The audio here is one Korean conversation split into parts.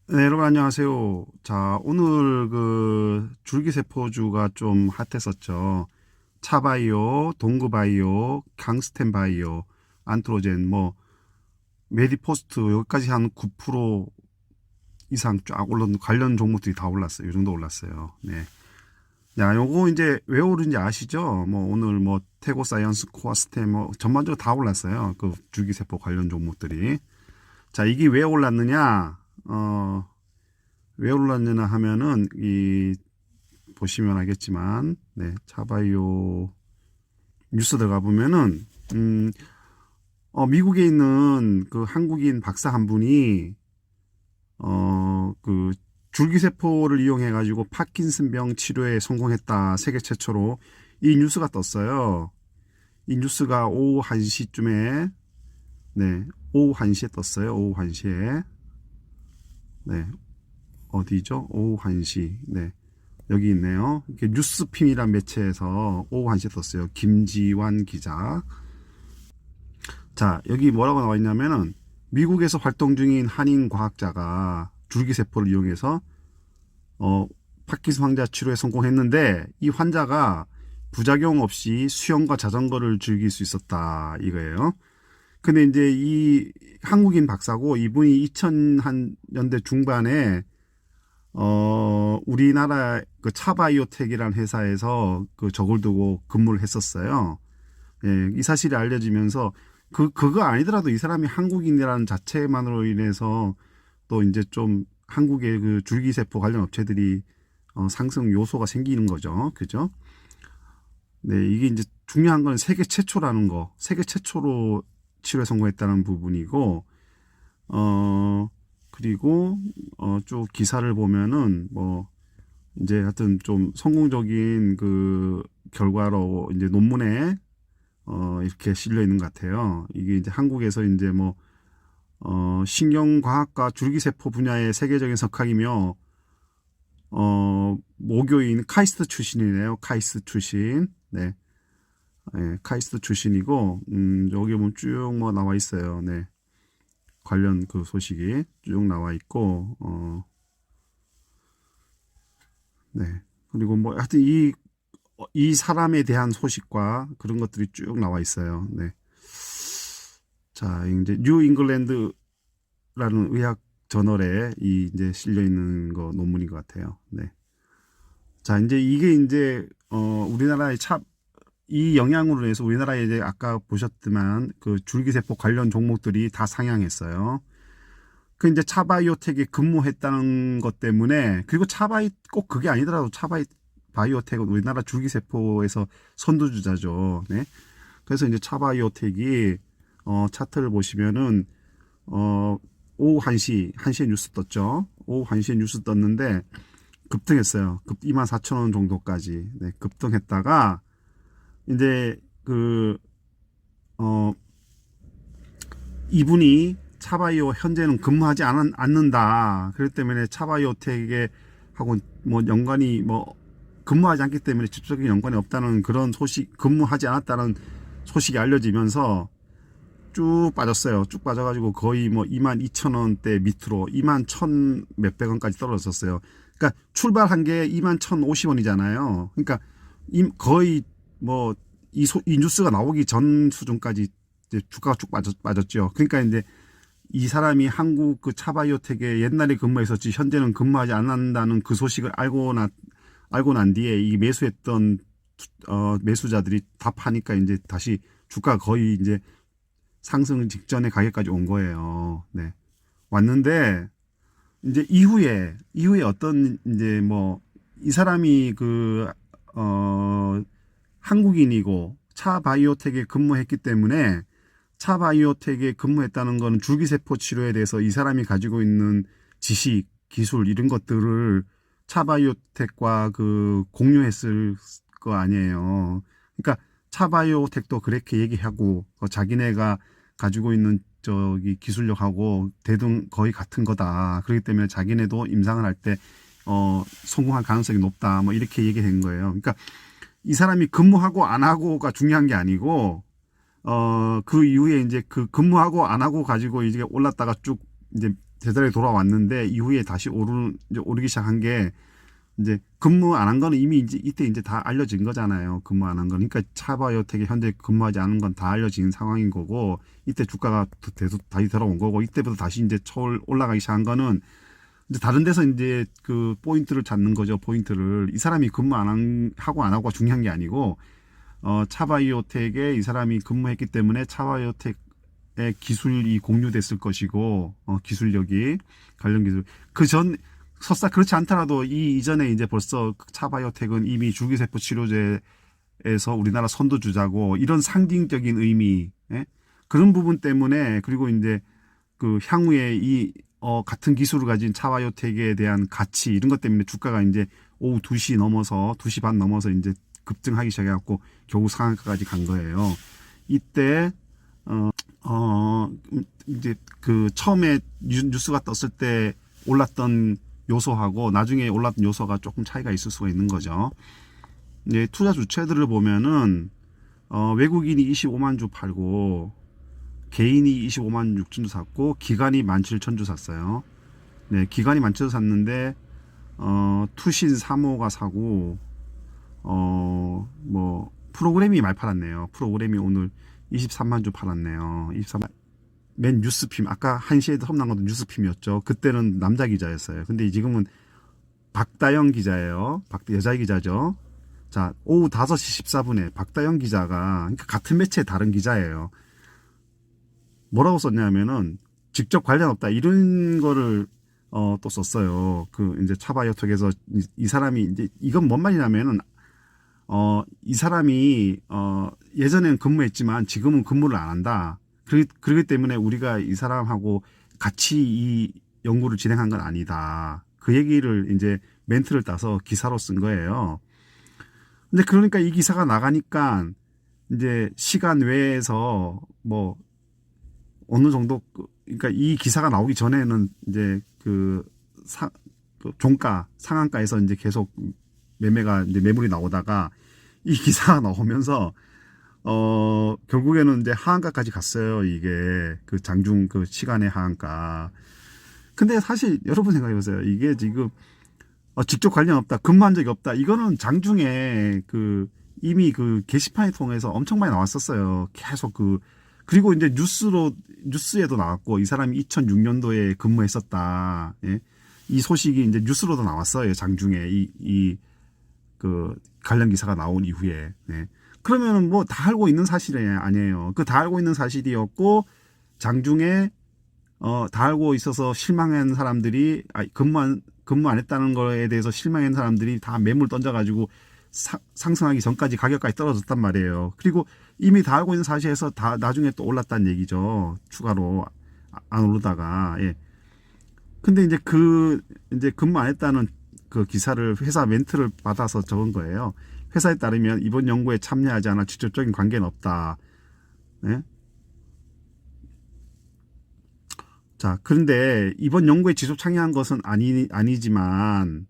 네, 여러분 안녕하세요. 자, 오늘 줄기세포주가 좀 핫했었죠. 차바이오, 동그바이오, 강스텐바이오, 안트로젠, 메디포스트 여기까지 한 9% 이상 쫙 올랐는 관련 종목들이 다 올랐어요. 이 정도 올랐어요. 네. 야, 요거 이제 왜 오른지 아시죠? 오늘 테고사이언스, 코아스템 전반적으로 다 올랐어요. 그 줄기세포 관련 종목들이. 자, 이게 왜 올랐느냐? 왜 올랐느냐 하면은 보시면 알겠지만 차바이오 뉴스 들어가 보면은 미국에 있는 그 한국인 박사 한 분이 그 줄기세포를 이용해 가지고 파킨슨병 치료에 성공했다. 세계 최초로 이 뉴스가 떴어요. 이 뉴스가 오후 1시쯤에 오후 1시에 떴어요. 오후 1시에. 네. 어디죠? 오후 1시. 네. 여기 있네요. 이렇게 뉴스핀이란 매체에서 오후 1시에 떴어요. 김지환 기자. 자, 여기 뭐라고 나와 있냐면은 미국에서 활동 중인 한인 과학자가 줄기세포를 이용해서 파킨슨 환자 치료에 성공했는데 이 환자가 부작용 없이 수영과 자전거를 즐길 수 있었다 이거예요. 근데 이제 이 한국인 박사고 이분이 2000년대 중반에 우리나라 그 차바이오텍이라는 회사에서 그 저걸 두고 근무를 했었어요. 예, 이 사실이 알려지면서 그거 아니더라도 이 사람이 한국인이라는 자체만으로 인해서 또 이제 좀 한국의 그 줄기세포 관련 업체들이 상승 요소가 생기는 거죠. 그죠? 네, 이게 이제 중요한 건 세계 최초라는 거, 세계 최초로 치료에 성공했다는 부분이고, 그리고 쭉 기사를 보면은 이제 하여튼 좀 성공적인 그 결과로 이제 논문에 이렇게 실려 있는 것 같아요. 이게 이제 한국에서 이제 신경과학과 줄기세포 분야의 세계적인 석학이며 모교인 카이스트 출신이네요. 카이스트 출신. 네. 네, 카이스트 출신이고 여기 보면 쭉 나와 있어요. 네. 관련 그 소식이 쭉 나와 있고 네. 그리고 하여튼 이 사람에 대한 소식과 그런 것들이 쭉 나와 있어요. 네. 자, 이제 뉴 잉글랜드라는 의학 저널에 이제 실려 있는 거 논문인 것 같아요. 네. 자, 이제 이게 이제 우리나라의 이 영향으로 인해서 우리나라에 이제 아까 보셨지만 그 줄기세포 관련 종목들이 다 상향했어요. 그 이제 차바이오텍에 근무했다는 것 때문에 그리고 꼭 그게 아니더라도 바이오텍은 우리나라 줄기세포에서 선두주자죠. 네. 그래서 이제 차바이오텍이 차트를 보시면은 오후 1시에 뉴스 떴죠. 오후 1시에 뉴스 떴는데 급등했어요. 24,000원 정도까지. 네, 급등했다가 이제 어 이분이 차바이오 현재는 근무하지 않는다. 그렇기 때문에 차바이오텍에 하고 연관이 근무하지 않기 때문에 직접적인 연관이 없다는 그런 소식, 근무하지 않았다는 소식이 알려지면서 쭉 빠졌어요. 쭉 빠져가지고 거의 22,000원대 밑으로 21,000 몇백 원까지 떨어졌어요. 그러니까 출발한 게 21,050원이잖아요. 그러니까 거의 이 뉴스가 나오기 전 수준까지 이제 주가가 쭉 빠졌죠. 그러니까 이제 이 사람이 한국 그 차바이오텍에 옛날에 근무했었지 현재는 근무하지 않는다는 그 소식을 알고 난 뒤에 이 매수했던 매수자들이 다 파니까 이제 다시 주가 거의 이제 상승 직전의 가격까지 온 거예요. 네. 왔는데 이제 이후에 어떤 이제 이 사람이 한국인이고 차바이오텍에 근무했기 때문에 차바이오텍에 근무했다는 거는 줄기세포 치료에 대해서 이 사람이 가지고 있는 지식, 기술 이런 것들을 차바이오텍과 공유했을 거 아니에요. 그러니까 차바이오텍도 그렇게 얘기하고 자기네가 가지고 있는 저기 기술력하고 대등 거의 같은 거다. 그렇기 때문에 자기네도 임상을 할 때 성공할 가능성이 높다. 이렇게 얘기된 거예요. 그러니까 이 사람이 근무하고 안 하고가 중요한 게 아니고 그 이후에 이제 그 근무하고 안 하고 가지고 이제 올랐다가 쭉 이제 제자리에 돌아왔는데 이후에 다시 오르기 시작한 게 이제 근무 안 한 거는 이미 이때 다 알려진 거잖아요. 근무 안 한 건. 그러니까 차바이오텍이 현재 근무하지 않은 건 다 알려진 상황인 거고, 이때 주가가 다시 들어온 거고, 이때부터 다시 이제 올라가기 시작한 거는 이제 다른 데서 이제 그 포인트를 찾는 거죠. 포인트를. 이 사람이 근무 하고 안 하고가 중요한 게 아니고, 차바이오텍에 이 사람이 근무했기 때문에 차바이오텍의 기술이 공유됐을 것이고, 기술력이, 관련 기술. 설사 그렇지 않더라도 이전에 이제 벌써 차바이오텍은 이미 줄기세포 치료제에서 우리나라 선두주자고, 이런 상징적인 의미, 예? 그런 부분 때문에, 그리고 이제 그 향후에 같은 기술을 가진 차바이오텍에 대한 가치, 이런 것 때문에 주가가 이제 오후 2시 반 넘어서 이제 급등하기 시작해갖고 겨우 상한가까지 간 거예요. 이때, 이제 그 처음에 뉴스가 떴을 때 올랐던 요소하고 나중에 올랐던 요소가 조금 차이가 있을 수가 있는 거죠. 이제 투자 주체들을 보면은 외국인이 25만 주 팔고 개인이 25만 6천 주 샀고 기관이 17,000주 샀어요. 네, 기관이 17,000주 샀는데 투신 3호가 사고 뭐 프로그램이 많이 팔았네요. 프로그램이 오늘 23만 주 팔았네요. 23만. 맨 뉴스핌, 아까 1시에 처음 나온 것도 뉴스핌이었죠. 그때는 남자 기자였어요. 근데 지금은 박다영 기자예요. 여자 기자죠. 자, 오후 5시 14분에 박다영 기자가, 그러니까 같은 매체의 다른 기자예요. 뭐라고 썼냐면은 직접 관련 없다, 이런 거를 또 썼어요. 그 이제 차바이오텍에서 이 사람이 이제 이건 뭔 말이냐면은 이 사람이 예전에는 근무했지만 지금은 근무를 안 한다. 그렇기 때문에 우리가 이 사람하고 같이 이 연구를 진행한 건 아니다. 그 얘기를 이제 멘트를 따서 기사로 쓴 거예요. 근데 그러니까 이 기사가 나가니까 이제 시간 외에서 뭐 어느 정도, 그러니까 이 기사가 나오기 전에는 이제 그 종가 상한가에서 이제 계속 이제 매물이 나오다가 이 기사가 나오면서 결국에는 이제 하한가까지 갔어요. 이게 그 장중 그 시간의 하한가. 근데 사실 여러분 생각해 보세요. 이게 지금 직접 관련 없다, 근무한 적이 없다, 이거는 장중에 이미 그 게시판을 통해서 엄청 많이 나왔었어요. 계속 그리고 이제 뉴스에도 나왔고, 이 사람이 2006년도에 근무했었다. 예? 이 소식이 이제 뉴스로도 나왔어요. 장중에 그 관련 기사가 나온 이후에. 예? 그러면은 뭐 다 알고 있는 사실이 아니에요. 그 다 알고 있는 사실이었고, 장중에 다 알고 있어서 실망한 사람들이, 근무 안 했다는 거에 대해서 실망한 사람들이 다 매물 던져가지고 상승하기 전까지 가격까지 떨어졌단 말이에요. 그리고 이미 다 알고 있는 사실에서 다 나중에 또 올랐다는 얘기죠. 추가로 안 오르다가. 예. 근데 이제 이제 근무 안 했다는 그 기사를 회사 멘트를 받아서 적은 거예요. 회사에 따르면 이번 연구에 참여하지 않아 직접적인 관계는 없다. 예? 자, 그런데 이번 연구에 지속 참여한 것은 아니지만,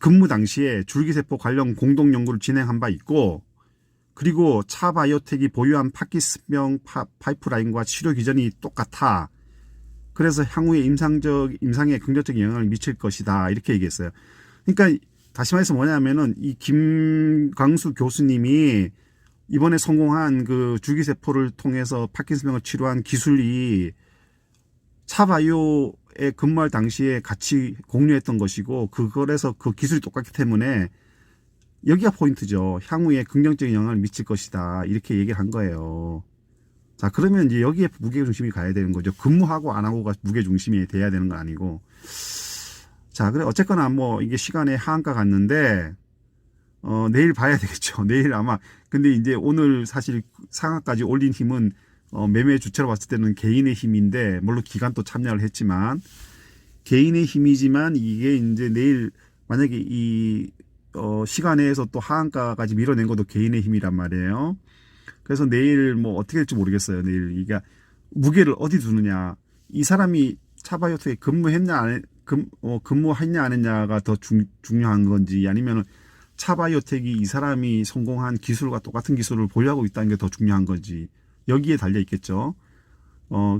근무 당시에 줄기세포 관련 공동 연구를 진행한 바 있고, 그리고 차바이오텍이 보유한 파킨슨병 파이프라인과 치료 기전이 똑같아. 그래서 향후에 임상에 긍정적인 영향을 미칠 것이다. 이렇게 얘기했어요. 그러니까 다시 말해서 뭐냐면은 이 김광수 교수님이 이번에 성공한 그 줄기세포를 통해서 파킨슨병을 치료한 기술이 차바이오에 근무할 당시에 같이 공유했던 것이고, 그거에서 그 기술이 똑같기 때문에 여기가 포인트죠. 향후에 긍정적인 영향을 미칠 것이다. 이렇게 얘기를 한 거예요. 자, 그러면 이제 여기에 무게중심이 가야 되는 거죠. 근무하고 안 하고가 무게중심이 돼야 되는 건 아니고. 자, 그래, 어쨌거나 뭐 이게 시간에 하한가 갔는데, 내일 봐야 되겠죠. 내일 아마. 근데 이제 오늘 사실 상한까지 올린 힘은 매매 주체로 봤을 때는 개인의 힘인데, 물론 기관도 참여를 했지만, 개인의 힘이지만 이게 이제 내일 만약에 시간에서 또 하한가까지 밀어낸 것도 개인의 힘이란 말이에요. 그래서 내일 뭐 어떻게 될지 모르겠어요. 내일 이게 무게를 어디 두느냐. 이 사람이 차바이오텍에 근무했냐 안 했냐가 더 중요한 건지, 아니면은 차바이오텍이 이 사람이 성공한 기술과 똑같은 기술을 보유하고 있다는 게 더 중요한 건지, 여기에 달려 있겠죠.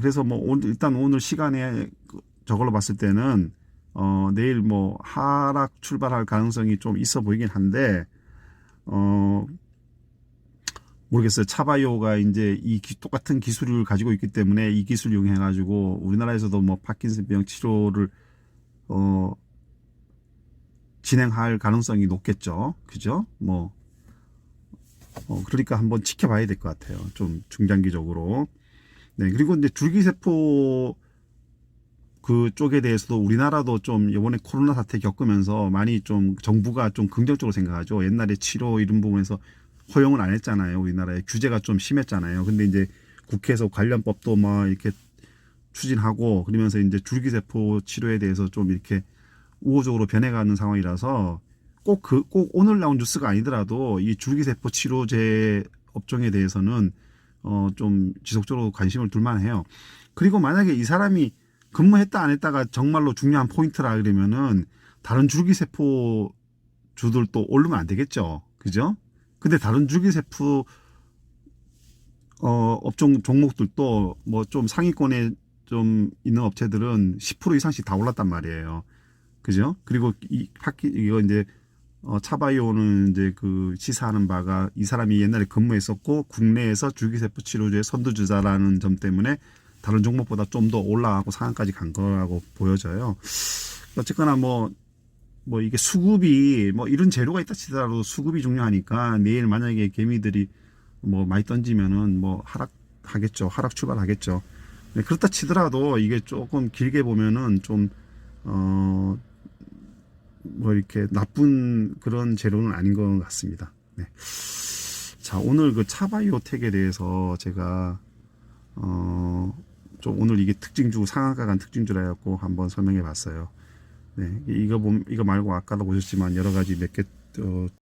그래서 뭐 일단 오늘 시간에 저걸로 봤을 때는 내일 뭐 하락 출발할 가능성이 좀 있어 보이긴 한데 모르겠어요. 차바이오가 이제 똑같은 기술을 가지고 있기 때문에 이 기술 이용해 가지고 우리나라에서도 뭐 파킨슨병 치료를 진행할 가능성이 높겠죠. 그죠? 그러니까 한번 지켜봐야 될 것 같아요. 좀 중장기적으로. 네, 그리고 이제 줄기세포 그쪽에 대해서도 우리나라도 좀 이번에 코로나 사태 겪으면서 많이 좀 정부가 좀 긍정적으로 생각하죠. 옛날에 치료 이런 부분에서 허용을 안 했잖아요. 우리나라에 규제가 좀 심했잖아요. 근데 이제 국회에서 관련법도 막 이렇게 추진하고 그러면서 이제 줄기세포 치료에 대해서 좀 이렇게 우호적으로 변해가는 상황이라서 꼭 오늘 나온 뉴스가 아니더라도 이 줄기세포 치료제 업종에 대해서는 좀 지속적으로 관심을 둘 만해요. 그리고 만약에 이 사람이 근무했다 안 했다가 정말로 중요한 포인트라 그러면은 다른 줄기세포 주들도 오르면 안 되겠죠. 그죠? 근데 다른 줄기세포 업종 종목들도 뭐 좀 상위권에 좀 있는 업체들은 10% 이상씩 다 올랐단 말이에요. 그죠? 그리고 이거 이제 차바이오는 이제 그 시사하는 바가 이 사람이 옛날에 근무했었고 국내에서 줄기세포 치료제의 선두주자라는 점 때문에 다른 종목보다 좀 더 올라가고 상한까지 간 거라고 보여져요. 어쨌거나 뭐 이게 수급이 뭐 이런 재료가 있다 치더라도 수급이 중요하니까 내일 만약에 개미들이 뭐 많이 던지면은 뭐 하락하겠죠. 하락 출발하겠죠. 네, 그렇다 치더라도 이게 조금 길게 보면은 좀 뭐 이렇게 나쁜 그런 재료는 아닌 것 같습니다. 네. 자, 오늘 그 차바이오텍에 대해서 제가 좀 오늘 이게 특징주 상한가 간 특징주라 해갖고 한번 설명해 봤어요. 네, 이거 말고 아까도 보셨지만 여러 가지 몇 개